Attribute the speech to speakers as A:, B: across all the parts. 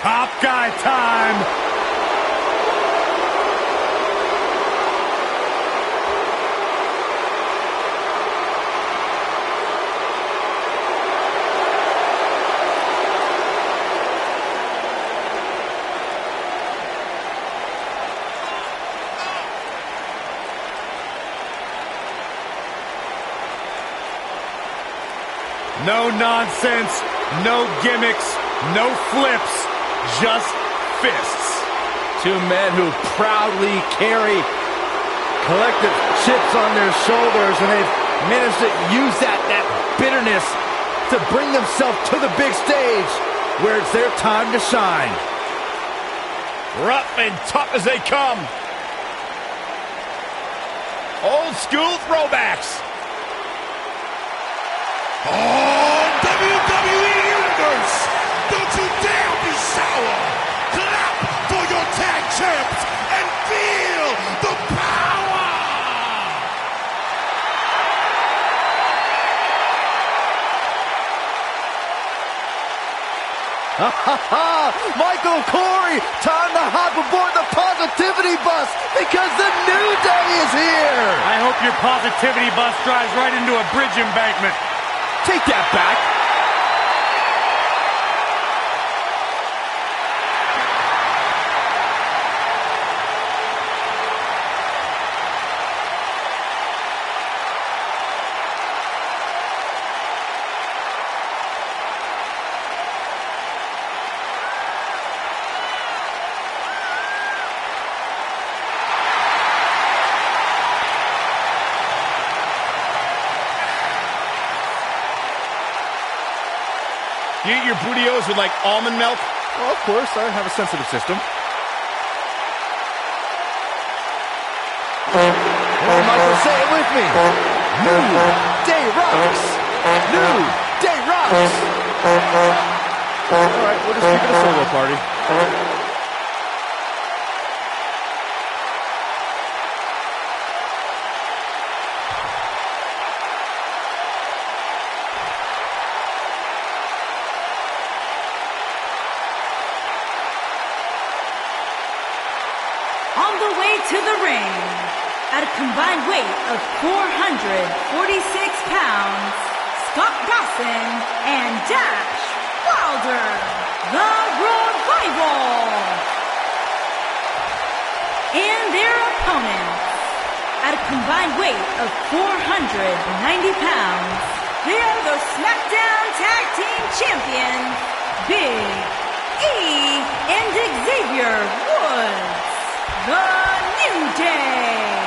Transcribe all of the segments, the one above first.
A: top guy time. No nonsense, no gimmicks, no flips, just fists.
B: Two men who proudly carry collective chips on their shoulders, and they've managed to use that bitterness to bring themselves to the big stage where it's their time to shine.
A: Rough and tough as they come. Old school throwbacks.
C: Oh, WWE Universe, don't you dare be sour. Clap for your tag champs and feel the power.
B: Michael Corey, time to hop aboard the positivity bus because the New Day is here.
A: I hope your positivity bus drives right into a bridge embankment.
B: Take that back.
A: You eat your burritos with, like, almond milk?
B: Well, of course, I have a sensitive system. Michael, say it with me. New Day rocks. New Day rocks. All right, we'll just keep it a solo party.
D: On the way to the ring, at a combined weight of 446 pounds, Scott Dawson and Dash Wilder, the Revival. And their opponents, at a combined weight of 490 pounds, they are the SmackDown Tag Team Champions, Big E and Xavier Woods. The New Day.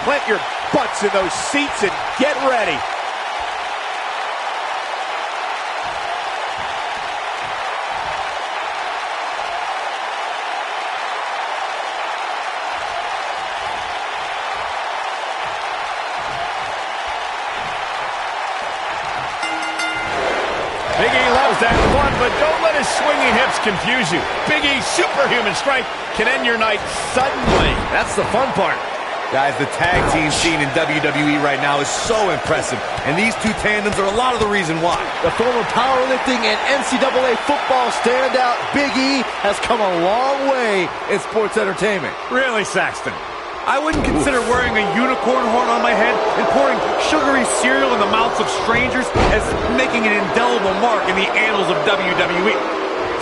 B: Plant your butts in those seats and get ready.
A: Big E loves that fun, but don't let his swinging hips confuse you. Big E's superhuman strength can end your night suddenly.
B: That's the fun part.
E: Guys, the tag team scene in WWE right now is so impressive, and these two tandems are a lot of the reason why.
B: The former powerlifting and NCAA football standout Big E has come a long way in sports entertainment.
A: Really, Saxton? I wouldn't consider wearing a unicorn horn on my head and pouring sugary cereal in the mouths of strangers as making an indelible mark in the annals of WWE.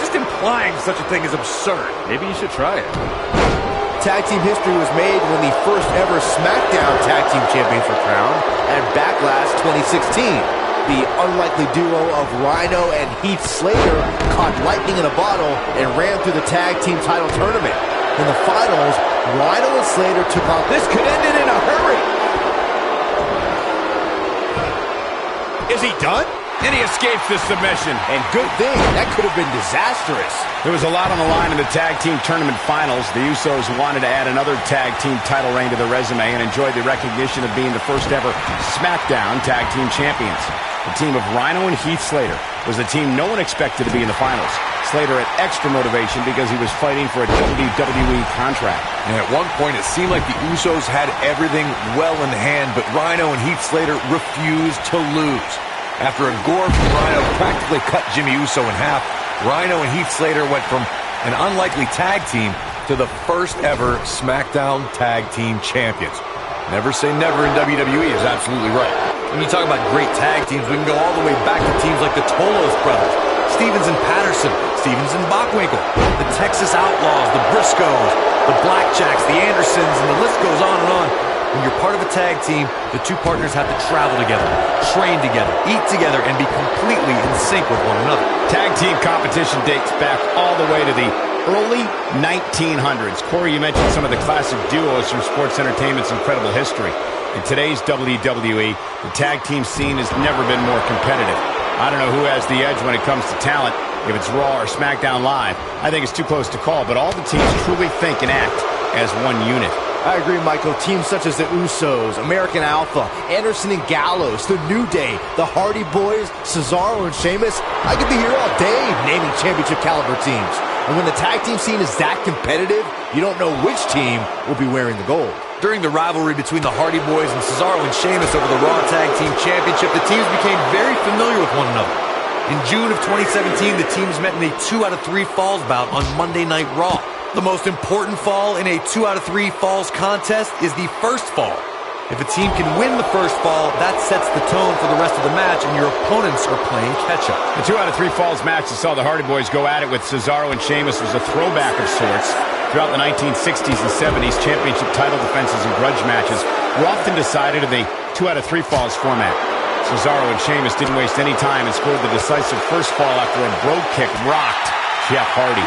A: Just implying such a thing is absurd.
B: Maybe you should try it.
E: Tag team history was made when the first ever SmackDown Tag Team Champions were crowned at Backlash 2016. The unlikely duo of Rhino and Heath Slater caught lightning in a bottle and ran through the tag team title tournament. In the finals, Rhino and Slater took on...
A: This could end it in a hurry. Is he done? And he escapes this submission.
E: And good thing, that could have been disastrous.
A: There was a lot on the line in the tag team tournament finals. The Usos wanted to add another tag team title reign to their resume and enjoyed the recognition of being the first ever SmackDown Tag Team Champions. The team of Rhino and Heath Slater was the team no one expected to be in the finals. Slater had extra motivation because he was fighting for a WWE contract.
F: And at one point, it seemed like the Usos had everything well in hand, but Rhino and Heath Slater refused to lose. After a gore from Rhino practically cut Jimmy Uso in half, Rhino and Heath Slater went from an unlikely tag team to the first ever SmackDown Tag Team Champions. Never say never in WWE is absolutely right. When you talk about great tag teams, we can go all the way back to teams like the Tolos brothers, Stevens and Patterson, Stevens and Bockwinkel, the Texas Outlaws, the Briscoes, the Blackjacks, the Andersons, and the list goes on and on. When you're part of a tag team, the two partners have to travel together, train together, eat together, and be completely in sync with one another.
A: Tag team competition dates back all the way to the early 1900s. Corey, you mentioned some of the classic duos from sports entertainment's incredible history. In today's WWE, the tag team scene has never been more competitive. I don't know who has the edge when it comes to talent, if it's Raw or SmackDown Live. I think it's too close to call, but all the teams truly think and act as one unit.
E: I agree, Michael. Teams such as the Usos, American Alpha, Anderson and Gallows, The New Day, the Hardy Boys, Cesaro and Sheamus. I could be here all day naming championship caliber teams. And when the tag team scene is that competitive, you don't know which team will be wearing the gold.
F: During the rivalry between the Hardy Boys and Cesaro and Sheamus over the Raw Tag Team Championship, the teams became very familiar with one another. In June of 2017, the teams met in a 2 out of 3 falls bout on Monday Night Raw. The most important fall in a 2 out of 3 falls contest is the first fall. If a team can win the first fall, that sets the tone for the rest of the match, and your opponents are playing catch-up.
A: The 2 out of 3 falls match that saw the Hardy Boys go at it with Cesaro and Sheamus was a throwback of sorts. Throughout the 1960s and 70s, championship title defenses and grudge matches were often decided in the 2 out of 3 falls format. Cesaro and Sheamus didn't waste any time and scored the decisive first fall after a brogue kick rocked Jeff Hardy.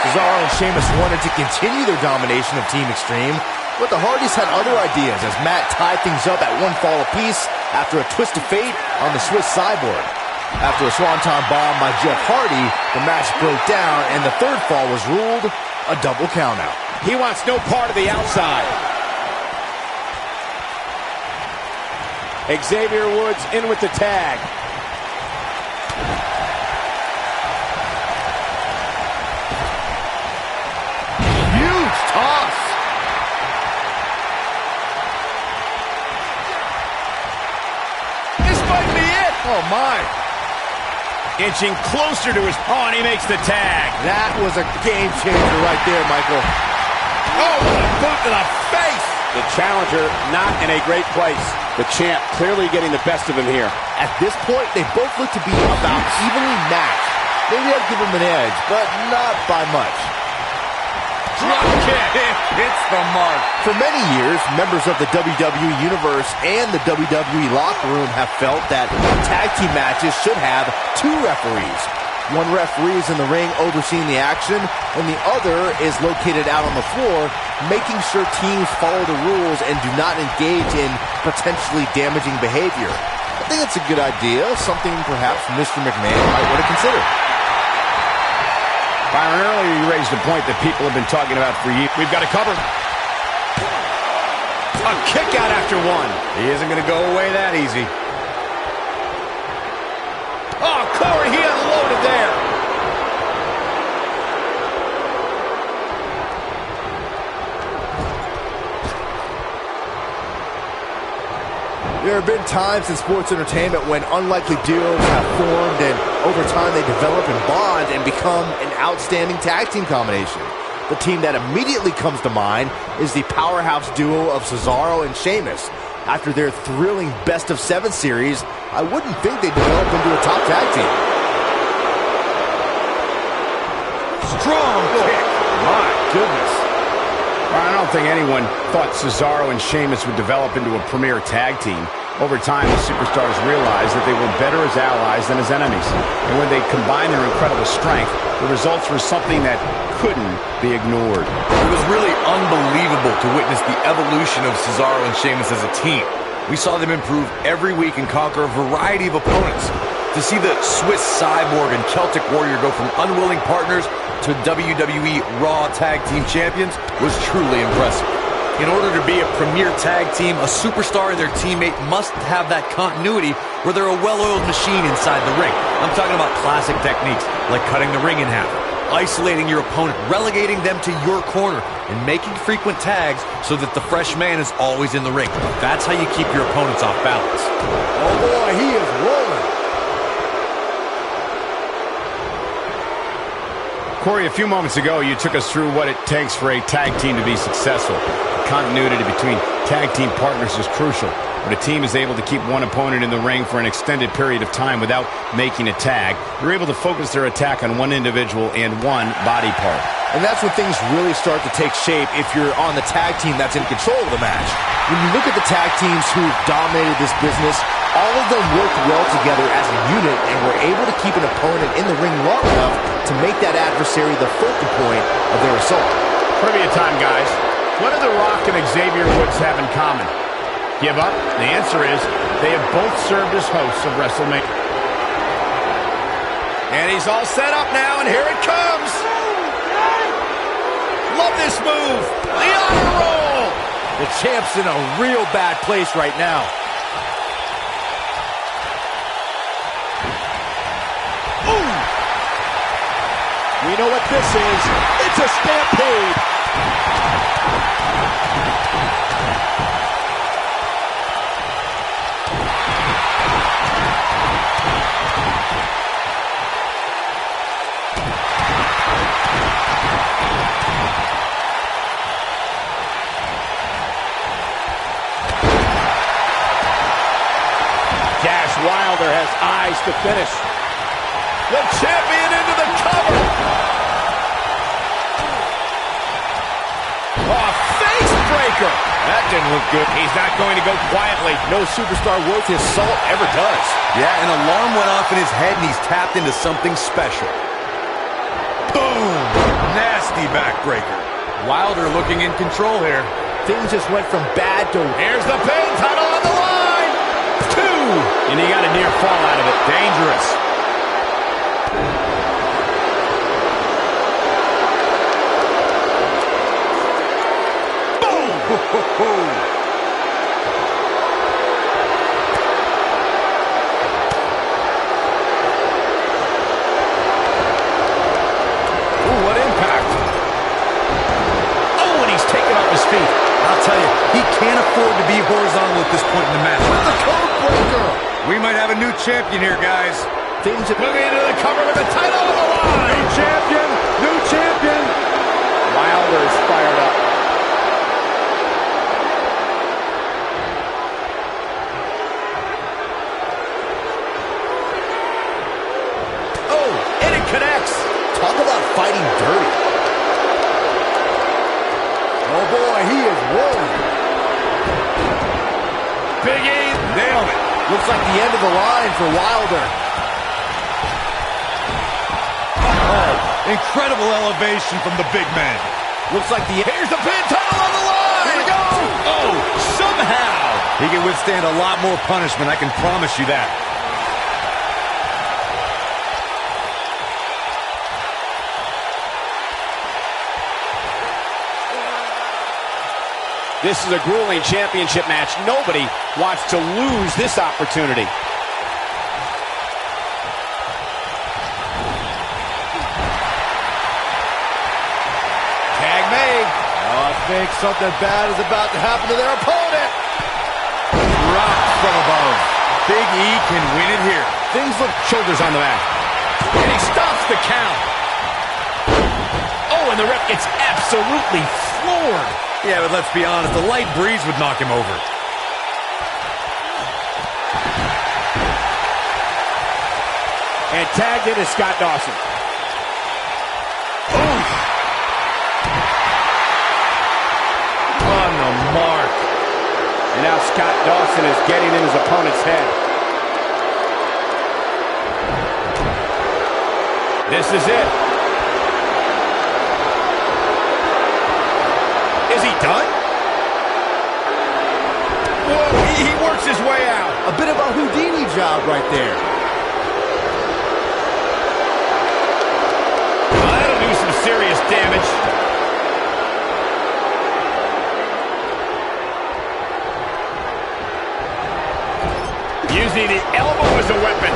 E: Cesaro and Sheamus wanted to continue their domination of Team Extreme, but the Hardys had other ideas as Matt tied things up at 1 fall apiece after a twist of fate on the Swiss Cyborg. After a swanton bomb by Jeff Hardy, the match broke down and the third fall was ruled a double countout.
A: He wants no part of the outside. Xavier Woods in with the tag.
B: Huge toss. This might be it. Oh, my.
A: Inching closer to his... Oh, and he makes the tag.
E: That was a game changer right there, Michael.
A: Oh, what a boot to the face. The challenger not in a great place. The champ clearly getting the best of him here.
E: At this point, they both look to be about evenly matched. Maybe I'd give him an edge, but not by much.
A: Drop kick. Hits the mark.
E: For many years, members of the WWE Universe and the WWE locker room have felt that tag team matches should have 2 referees. One referee is in the ring overseeing the action, and the other is located out on the floor, making sure teams follow the rules and do not engage in potentially damaging behavior. I think it's a good idea, something perhaps Mr. McMahon might want to consider.
A: Byron, earlier you raised a point that people have been talking about for years. We've got to cover. A kick out after 1.
F: He isn't going to go away that easy.
A: Oh, Corey, he unloaded there.
E: There have been times in sports entertainment when unlikely duos have formed and over time they develop and bond and become an outstanding tag team combination. The team that immediately comes to mind is the powerhouse duo of Cesaro and Sheamus. After their thrilling best-of-7 series, I wouldn't think they'd develop into a top tag team.
A: Strong kick. My goodness. I don't think anyone thought Cesaro and Sheamus would develop into a premier tag team. Over time, the superstars realized that they were better as allies than as enemies. And when they combined their incredible strength, the results were something that couldn't be ignored.
F: It was really unbelievable to witness the evolution of Cesaro and Sheamus as a team. We saw them improve every week and conquer a variety of opponents. To see the Swiss Cyborg and Celtic Warrior go from unwilling partners to WWE Raw Tag Team Champions was truly impressive. In order to be a premier tag team, a superstar and their teammate must have that continuity where they're a well-oiled machine inside the ring. I'm talking about classic techniques like cutting the ring in half, isolating your opponent, relegating them to your corner, and making frequent tags so that the fresh man is always in the ring. That's how you keep your opponents off balance.
E: Oh boy, he is rolling.
A: Corey, a few moments ago, you took us through what it takes for a tag team to be successful. The continuity between tag team partners is crucial. When a team is able to keep one opponent in the ring for an extended period of time without making a tag, they're able to focus their attack on one individual and one body part.
E: And that's when things really start to take shape if you're on the tag team that's in control of the match. When you look at the tag teams who've dominated this business, all of them worked well together as a unit and were able to keep an opponent in the ring long enough to make that adversary the focal point of their assault.
A: Trivia time, guys. What do The Rock and Xavier Woods have in common? Give up? The answer is they have both served as hosts of WrestleMania. And he's all set up now, and here it comes. Love this move. The honor roll.
B: The champ's in a real bad place right now.
C: Ooh. We know what this is. It's a stampede.
B: Wilder has eyes to finish.
C: The champion into the cover.
A: Oh, face breaker. That didn't look good. He's not going to go quietly.
E: No superstar worth his salt ever does.
F: Yeah, an alarm went off in his head, and he's tapped into something special. Boom! Nasty backbreaker. Wilder looking in control here.
E: Things just went from bad to...
A: Here's the pin, title on the line. 2. And he got a near fall out of it. Dangerous.
C: Boom!
A: Ooh, what impact. Oh, and he's taken off his feet.
F: I'll tell you, he can't afford to be horizontal at this point in the match.
C: With the code breaker.
F: We might have a new champion here, guys.
E: Things are
A: Moving into the cover with the title on the line.
B: New champion! New champion! Wilder is fired up.
A: Oh, and it connects.
E: Talk about fighting dirty.
B: Oh boy, he is rolling.
A: Big E nailed it.
E: Looks like the end of the line for Wilder.
F: Oh, incredible elevation from the big man.
E: Looks like the...
A: Here's the pin, title on the line.
F: Here we go.
A: Oh, somehow.
F: He can withstand a lot more punishment, I can promise you that.
A: This is a grueling championship match. Nobody wants to lose this opportunity. Tag made.
B: Oh, I think something bad is about to happen to their opponent.
F: Dropped from above. Big E can win it here.
A: Things look shoulders on the mat. And he stops the count. Oh, and the ref gets absolutely floored.
F: Yeah, but let's be honest, a light breeze would knock him over.
B: And tagged in is Scott Dawson.
A: On the mark. And now Scott Dawson is getting in his opponent's head. This is it. Is he done? Whoa, he works his way out.
E: A bit of a Houdini job right there.
A: Well, that'll do some serious damage. Using the elbow as a weapon.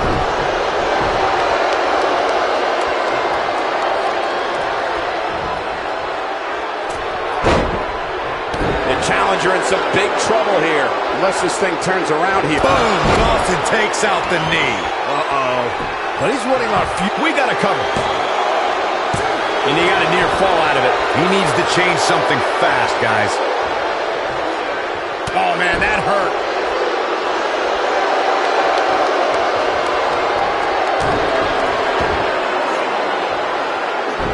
A: Challenger in some big trouble here. Unless this thing turns around here.
F: Boom! Dawson takes out the knee.
A: Uh-oh.
B: But he's running on fuel.
A: We got to cover. And you got a near fall out of it.
F: He needs to change something fast, guys.
A: Oh, man, that hurt.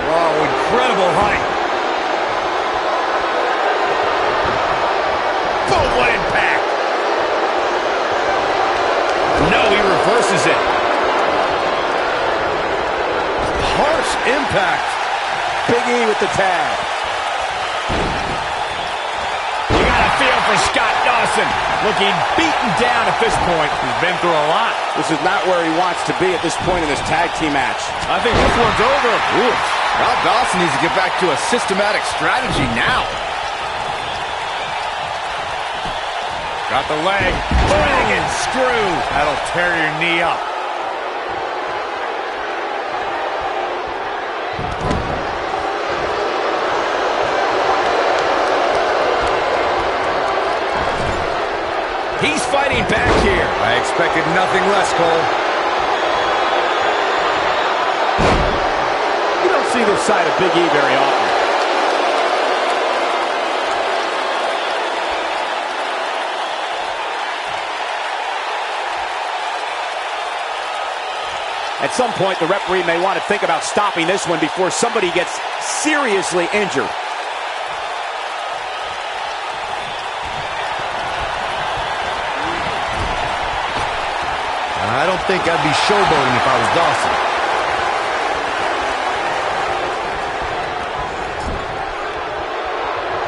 F: Oh, incredible height.
A: Boom, what impact. No, he reverses it.
B: Harsh impact.
A: Big E with the tag. You got a feel for Scott Dawson. Looking beaten down at this point.
B: He's been through a lot.
A: This is not where he wants to be at this point in this tag team match.
B: I think this one's over.
F: Ooh, now Dawson needs to get back to a systematic strategy now.
B: Got the leg.
A: Bang and screw.
B: That'll tear your knee up.
A: He's fighting back here.
F: I expected nothing less, Cole.
A: You don't see this side of Big E very often. At some point, the referee may want to think about stopping this one before somebody gets seriously injured.
F: I don't think I'd be showboating if I was Dawson.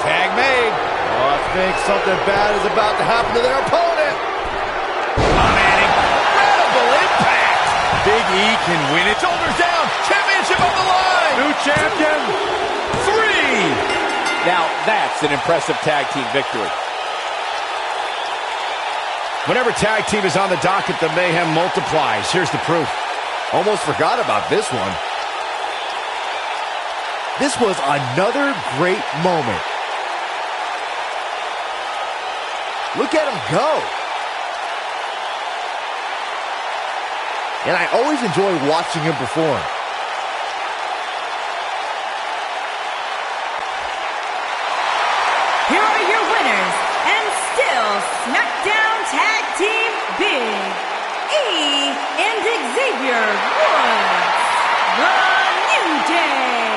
B: Tag made. Oh, I think something bad is about to happen to their opponent.
A: Oh, man, incredible impact.
F: Big E can win it.
A: Shoulders down. Championship on the line.
B: New champion.
A: 3. Now, that's an impressive tag team victory. Whenever tag team is on the docket, the mayhem multiplies. Here's the proof.
E: Almost forgot about this one. This was another great moment. Look at him go. And I always enjoy watching him perform.
D: Here are your winners, and still SmackDown Tag Team Big E and Xavier Woods, The New Day.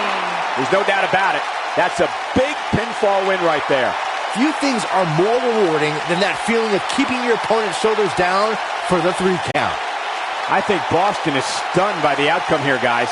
A: There's no doubt about it. That's a big pinfall win right there.
E: Few things are more rewarding than that feeling of keeping your opponent's shoulders down for the 3 count.
A: I think Boston is stunned by the outcome here, guys.